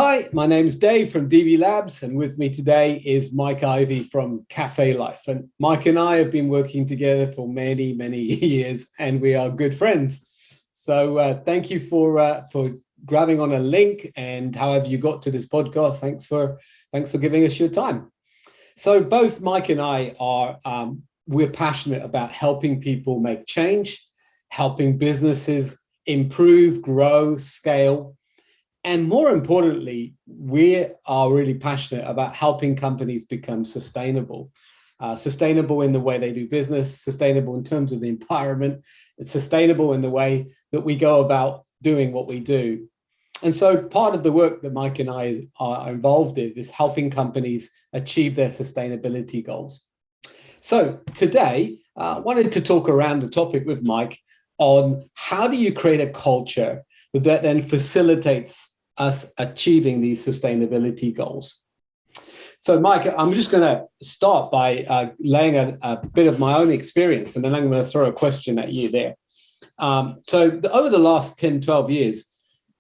Hi, my name is Dave from DV Labs, and with me today is Mike Ivey from Cafe Life. And Mike and I have been working together for many, many years, and we are good friends. So thank you for grabbing on a link, and however you got to this podcast. Thanks for giving us your time. So both Mike and I are we're passionate about helping people make change, helping businesses improve, grow, scale. And more importantly, we are really passionate about helping companies become sustainable. Sustainable in the way they do business, sustainable in terms of the environment, it's sustainable in the way that we go about doing what we do. And so part of the work that Mike and I are involved in is helping companies achieve their sustainability goals. So today, I wanted to talk around the topic with Mike on how do you create a culture that then facilitates us achieving these sustainability goals. So, Mike, I'm just going to start by laying a bit of my own experience, and then I'm going to throw a question at you there. So over the last 10, 12 years,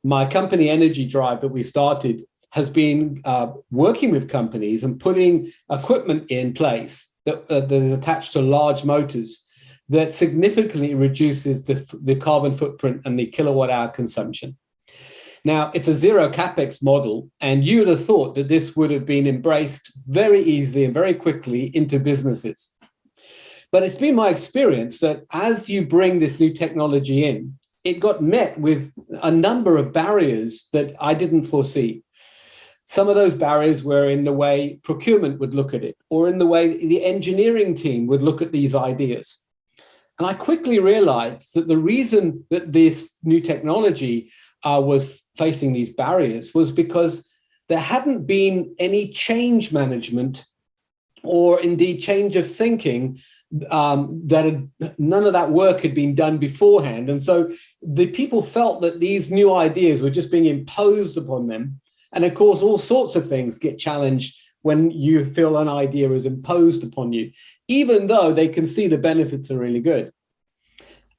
my company Energy Drive that we started has been working with companies and putting equipment in place that is attached to large motors that significantly reduces the carbon footprint and the kilowatt hour consumption. Now, it's a zero capex model, and you would have thought that this would have been embraced very easily and very quickly into businesses. But it's been my experience that as you bring this new technology in, it got met with a number of barriers that I didn't foresee. Some of those barriers were in the way procurement would look at it, or in the way the engineering team would look at these ideas. And I quickly realized that the reason that this new technology was facing these barriers was because there hadn't been any change management or indeed change of thinking, none of that work had been done beforehand. And so the people felt that these new ideas were just being imposed upon them. And of course, all sorts of things get challenged when you feel an idea is imposed upon you, even though they can see the benefits are really good.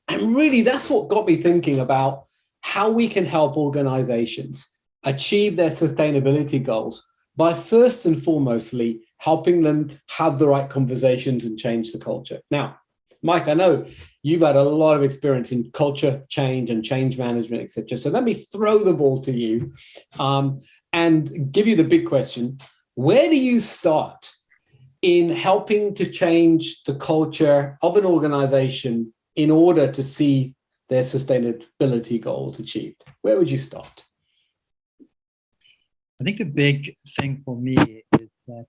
And really, that's what got me thinking about how we can help organizations achieve their sustainability goals by first and foremostly helping them have the right conversations and change the culture. Now, Mike, I know you've had a lot of experience in culture change and change management, etc. So let me throw the ball to you and give you the big question. Where do you start in helping to change the culture of an organization in order to see their sustainability goals achieved? Where would you start? I think the big thing for me is that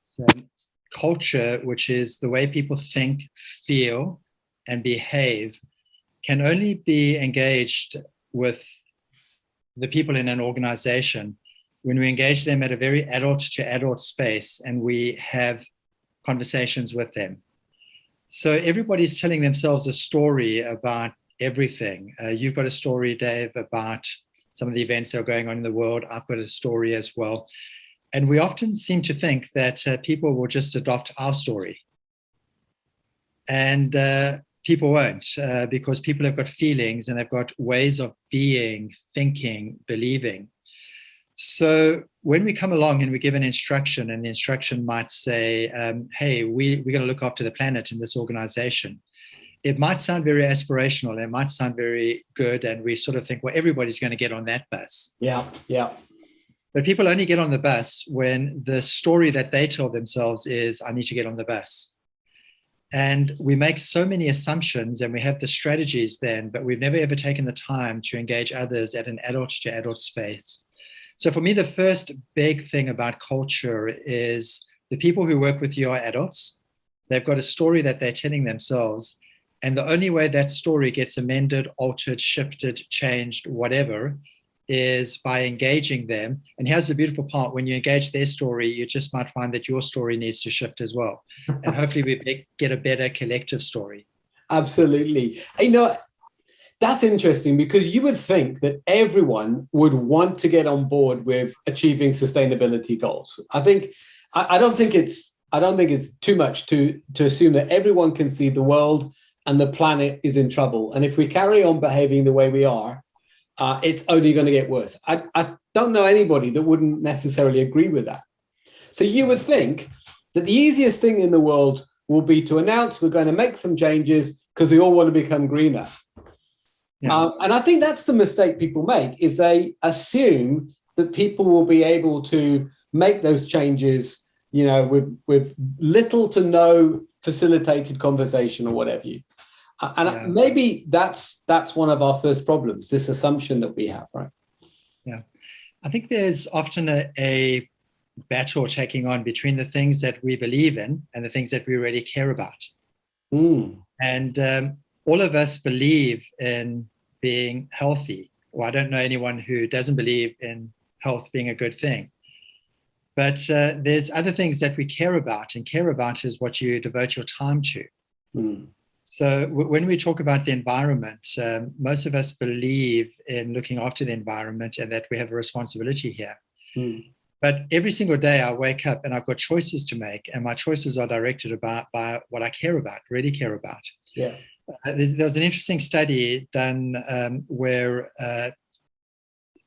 culture, which is the way people think, feel, and behave, can only be engaged with the people in an organization when we engage them at a very adult to adult space and we have conversations with them. So everybody's telling themselves a story about everything. You've got a story, Dave, about some of the events that are going on in the world. I've got a story as well. And we often seem to think that people will just adopt our story. And people won't, because people have got feelings and they've got ways of being, thinking, believing. So when we come along and we give an instruction, and the instruction might say, hey, we're going to look after the planet in this organization. It might sound very aspirational. It might sound very good. And we sort of think, well, everybody's going to get on that bus. Yeah. But people only get on the bus when the story that they tell themselves is, I need to get on the bus. And we make so many assumptions and we have the strategies then, but we've never ever taken the time to engage others at an adult to adult space. So for me, the first big thing about culture is the people who work with you are adults. They've got a story that they're telling themselves. And the only way that story gets amended, altered, shifted, changed, whatever, is by engaging them. And here's the beautiful part. When you engage their story, you just might find that your story needs to shift as well. And hopefully we get a better collective story. Absolutely. You know, that's interesting because you would think that everyone would want to get on board with achieving sustainability goals. I don't think it's too much to assume that everyone can see the world and the planet is in trouble. And if we carry on behaving the way we are, it's only going to get worse. I don't know anybody that wouldn't necessarily agree with that. So you would think that the easiest thing in the world will be to announce we're going to make some changes because we all want to become greener. Yeah. And I think that's the mistake people make, is they assume that people will be able to make those changes, you know, with little to no facilitated conversation or whatever you. And maybe that's one of our first problems, this assumption that we have, right? Yeah. I think there's often a battle taking on between the things that we believe in and the things that we really care about. And all of us believe in being healthy. Well, I don't know anyone who doesn't believe in health being a good thing. But there's other things that we care about, and care about is what you devote your time to. So when we talk about the environment, most of us believe in looking after the environment and that we have a responsibility here. But every single day I wake up and I've got choices to make, and my choices are directed by what I care about, really care about. Yeah. There was an interesting study done where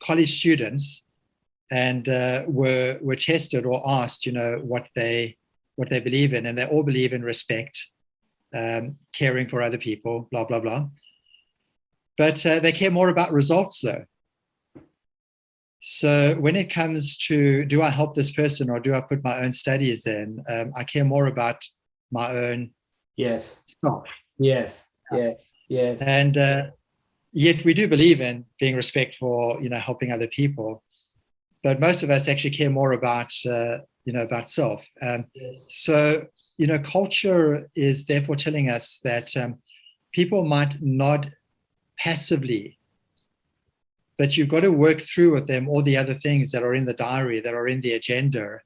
college students and were tested or asked, you know, what they believe in, and they all believe in respect, caring for other people, blah blah blah. But they care more about results, though. So when it comes to, do I help this person or do I put my own studies in? I care more about my own stuff. Yes. And yet we do believe in being respectful, you know, helping other people. But most of us actually care more about, about self. So, you know, culture is therefore telling us that people might nod passively, but you've got to work through with them all the other things that are in the diary, that are in the agenda,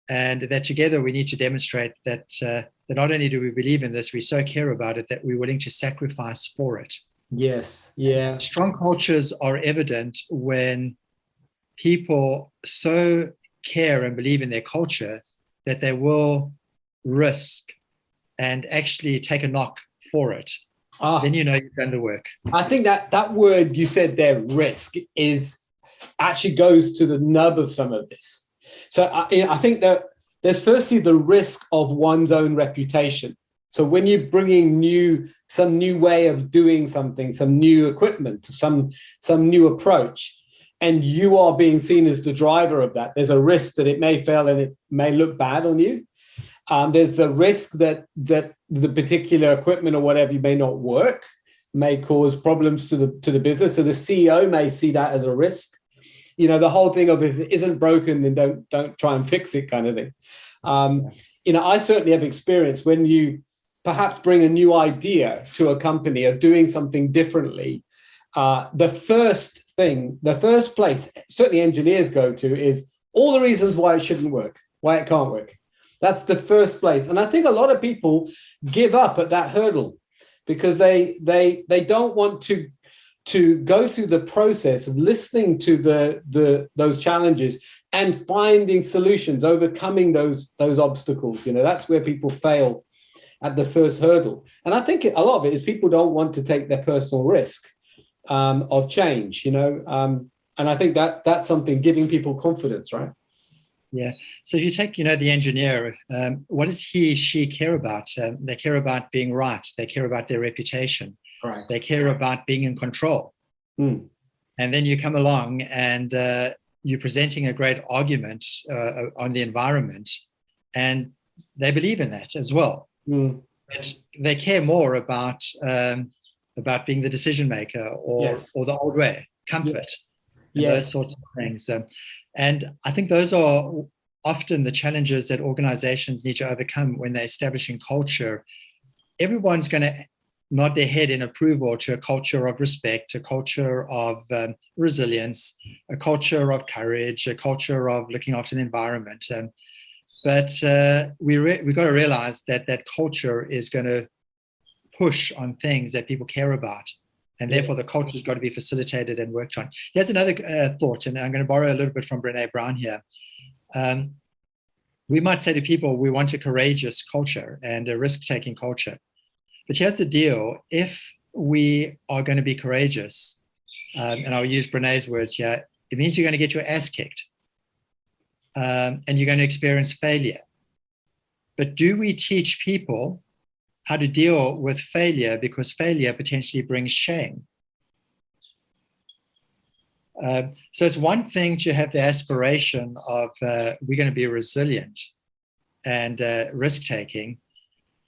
and that together we need to demonstrate that that not only do we believe in this, we so care about it that we're willing to sacrifice for it. Yes, yeah. Strong cultures are evident when people so care and believe in their culture that they will risk and actually take a knock for it. Then you know you've done the work. I think that word you said there, risk, actually goes to the nub of some of this. So I think that there's firstly the risk of one's own reputation. So when you're bringing some new way of doing something, some new equipment, some new approach, and you are being seen as the driver of that, there's a risk that it may fail and it may look bad on you. There's the risk that the particular equipment or whatever may not work, may cause problems to the business. So the CEO may see that as a risk. You know, the whole thing of if it isn't broken, then don't try and fix it kind of thing. You know, I certainly have experience when you perhaps bring a new idea to a company or doing something differently. The first place certainly engineers go to is all the reasons why it shouldn't work, why it can't work. That's the first place. And I think a lot of people give up at that hurdle because they don't want to go through the process of listening to those challenges and finding solutions, overcoming those obstacles. You know, that's where people fail at the first hurdle. And I think a lot of it is people don't want to take their personal risk of change, you know. And I think that's something, giving people confidence, right? Yeah. So if you take, you know, the engineer, what does she care about? They care about being right. They care about their reputation. Right. They care about being in control. And then you come along and you're presenting a great argument on the environment, and they believe in that as well. But they care more about being the decision maker or the old way, comfort, and those sorts of things. And I think those are often the challenges that organizations need to overcome when they're establishing culture. Everyone's going to nod their head in approval to a culture of respect, a culture of resilience, a culture of courage, a culture of looking after the environment. But we've got to realize that culture is going to push on things that people care about. And therefore, the culture has got to be facilitated and worked on. Here's another thought, and I'm going to borrow a little bit from Brené Brown here. We might say to people, we want a courageous culture and a risk-taking culture. But here's the deal. If we are going to be courageous, and I'll use Brené's words here, it means you're going to get your ass kicked, and you're going to experience failure. But do we teach people how to deal with failure, because failure potentially brings shame? So it's one thing to have the aspiration of we're going to be resilient and risk-taking,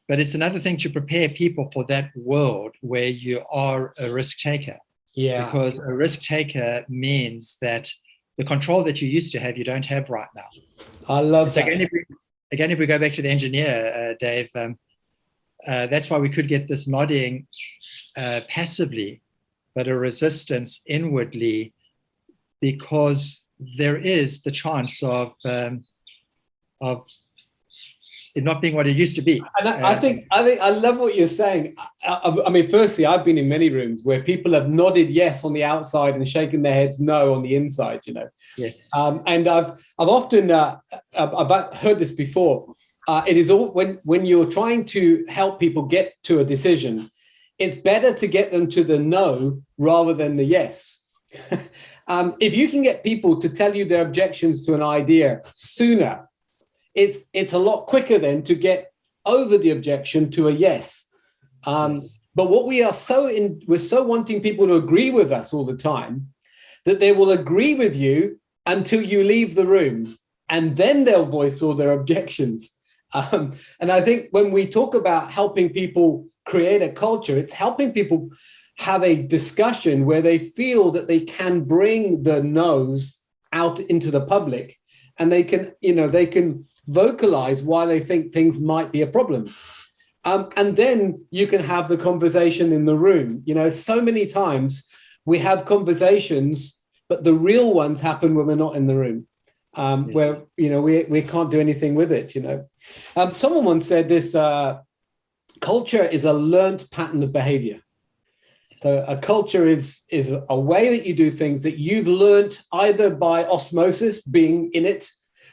but it's another thing to prepare people for that world where you are a risk-taker. Yeah. Because a risk-taker means that the control that you used to have, you don't have right now. I love that. Again, if we go back to the engineer, Dave, that's why we could get this nodding passively, but a resistance inwardly, because there is the chance of it not being what it used to be. And I think I love what you're saying. I mean, firstly, I've been in many rooms where people have nodded yes on the outside and shaken their heads no on the inside. You know. Yes. And I've often I've heard this before. It is all when you're trying to help people get to a decision, it's better to get them to the no rather than the yes. If you can get people to tell you their objections to an idea sooner, it's a lot quicker then to get over the objection to a yes. Yes. But what we're so wanting people to agree with us all the time that they will agree with you until you leave the room, and then they'll voice all their objections. And I think when we talk about helping people create a culture, it's helping people have a discussion where they feel that they can bring the no's out into the public, and they can vocalize why they think things might be a problem. And then you can have the conversation in the room. You know, so many times we have conversations, but the real ones happen when we're not in the room. Yes. Where, you know, we can't do anything with it, you know. Someone once said this, culture is a learnt pattern of behavior. So a culture is a way that you do things that you've learnt either by osmosis, being in it,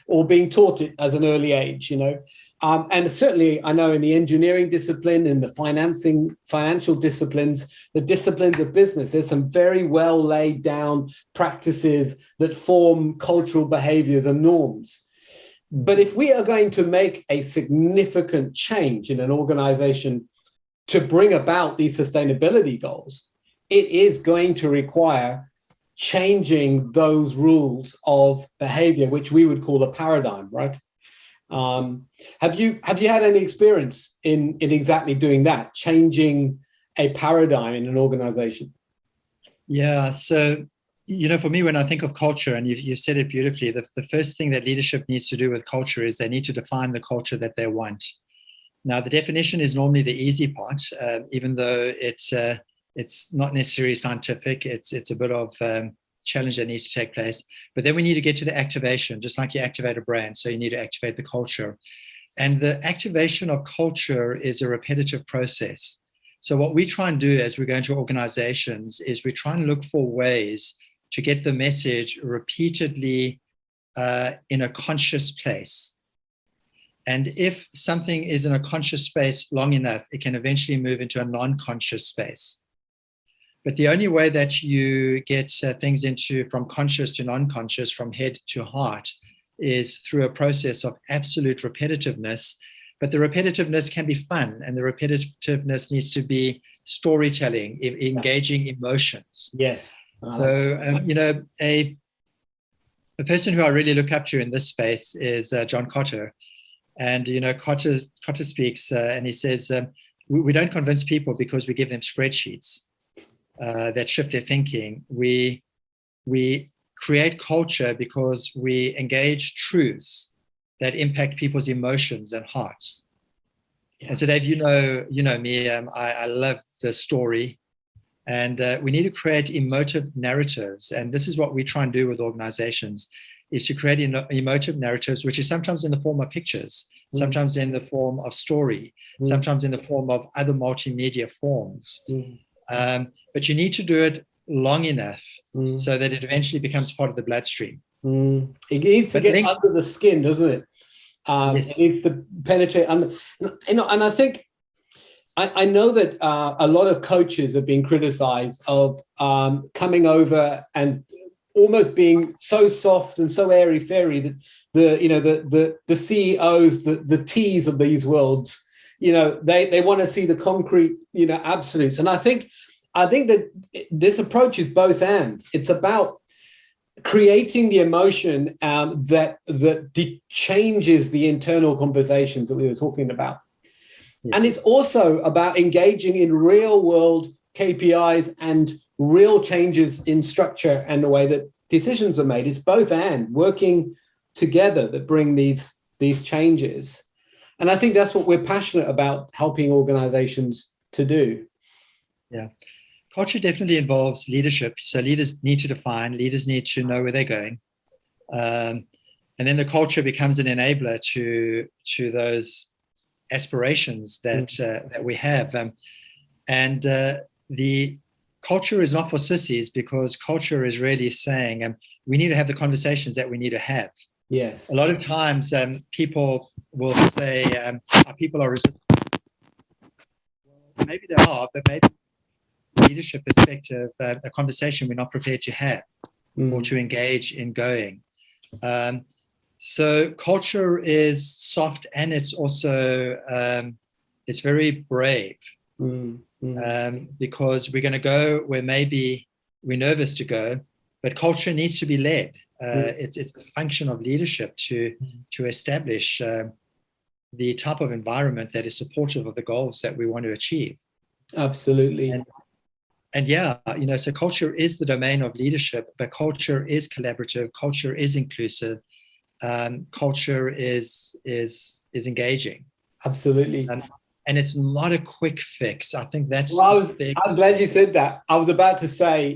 or being taught it as an early age, you know. And certainly I know in the engineering discipline, in the financial disciplines, the disciplines of business, there's some very well laid down practices that form cultural behaviors and norms. But if we are going to make a significant change in an organization to bring about these sustainability goals, it is going to require changing those rules of behavior, which we would call a paradigm, right? Have you had any experience in exactly doing that, changing a paradigm in an organization? Yeah, so, you know, for me, when I think of culture, and you said it beautifully, the first thing that leadership needs to do with culture is they need to define the culture that they want. Now, the definition is normally the easy part, even though it's not necessarily scientific. It's a bit of challenge that needs to take place. But then we need to get to the activation, just like you activate a brand. So you need to activate the culture. And the activation of culture is a repetitive process. So what we try and do as we go into organizations is we try and look for ways to get the message repeatedly in a conscious place. And if something is in a conscious space long enough, it can eventually move into a non-conscious space. But the only way that you get things from conscious to non-conscious, from head to heart, is through a process of absolute repetitiveness. But the repetitiveness can be fun, and the repetitiveness needs to be storytelling, engaging emotions. Yes. So, you know, a person who I really look up to in this space is John Kotter. And, you know, Kotter speaks and he says, we don't convince people because we give them spreadsheets that shift their thinking. We create culture because we engage truths that impact people's emotions and hearts. Yeah. And so, Dave, you know me, I love the story, and we need to create emotive narratives. And this is what we try and do with organizations, is to create emotive narratives, which is sometimes in the form of pictures, sometimes in the form of story, sometimes in the form of other multimedia forms. But you need to do it long enough so that it eventually becomes part of the bloodstream. It needs to get under the skin, doesn't it? Yes. It needs to penetrate under. And I think I know that a lot of coaches have been criticized of coming over and almost being so soft and so airy fairy that the CEOs, the T's of these worlds, they want to see the concrete, absolutes. And I think that this approach is both and. It's about creating the emotion that changes the internal conversations that we were talking about. Yes. And it's also about engaging in real world KPIs and real changes in structure and the way that decisions are made. It's both and, working together, that bring these changes. And I think that's what we're passionate about helping organizations to do. Yeah. Culture definitely involves leadership. So leaders need to define, leaders need to know where they're going. And then the culture becomes an enabler to those aspirations that we have. And the culture is not for sissies, because culture is really saying we need to have the conversations that we need to have. Yes. A lot of times people will say people are resistant. Well, maybe they are, but maybe leadership perspective, a conversation we're not prepared to have or to engage in going. So culture is soft, and it's also it's very brave, because we're going to go where maybe we're nervous to go, but culture needs to be led. It's a function of leadership to establish the type of environment that is supportive of the goals that we want to achieve. Absolutely. And yeah, so culture is the domain of leadership, but culture is collaborative, culture is inclusive, culture is engaging. Absolutely. And it's not a quick fix. I think that's I'm glad you said that. I was about to say,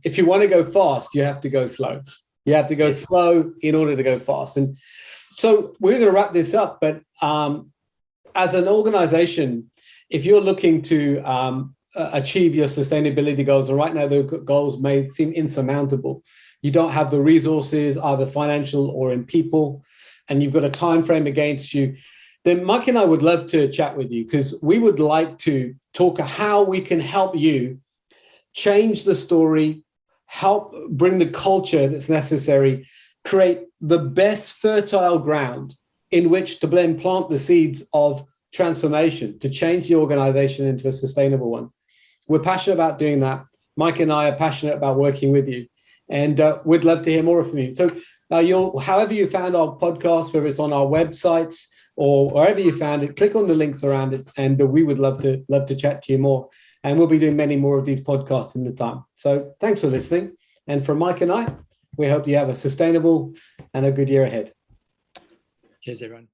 if you want to go fast, you have to go slow. You have to go slow in order to go fast. And so we're going to wrap this up, but as an organization, if you're looking to achieve your sustainability goals, and right now the goals may seem insurmountable, you don't have the resources, either financial or in people, and you've got a time frame against you, then Mike and I would love to chat with you, because we would like to talk how we can help you change the story, help bring the culture that's necessary, create the best fertile ground in which to then plant the seeds of transformation, to change the organization into a sustainable one. We're passionate about doing that. Mike and I are passionate about working with you, and we'd love to hear more from you. So however you found our podcast, whether it's on our websites or wherever you found it, click on the links around it, and we would love to chat to you more. And we'll be doing many more of these podcasts in the time. So thanks for listening. And from Mike and I, we hope you have a sustainable and a good year ahead. Cheers, everyone.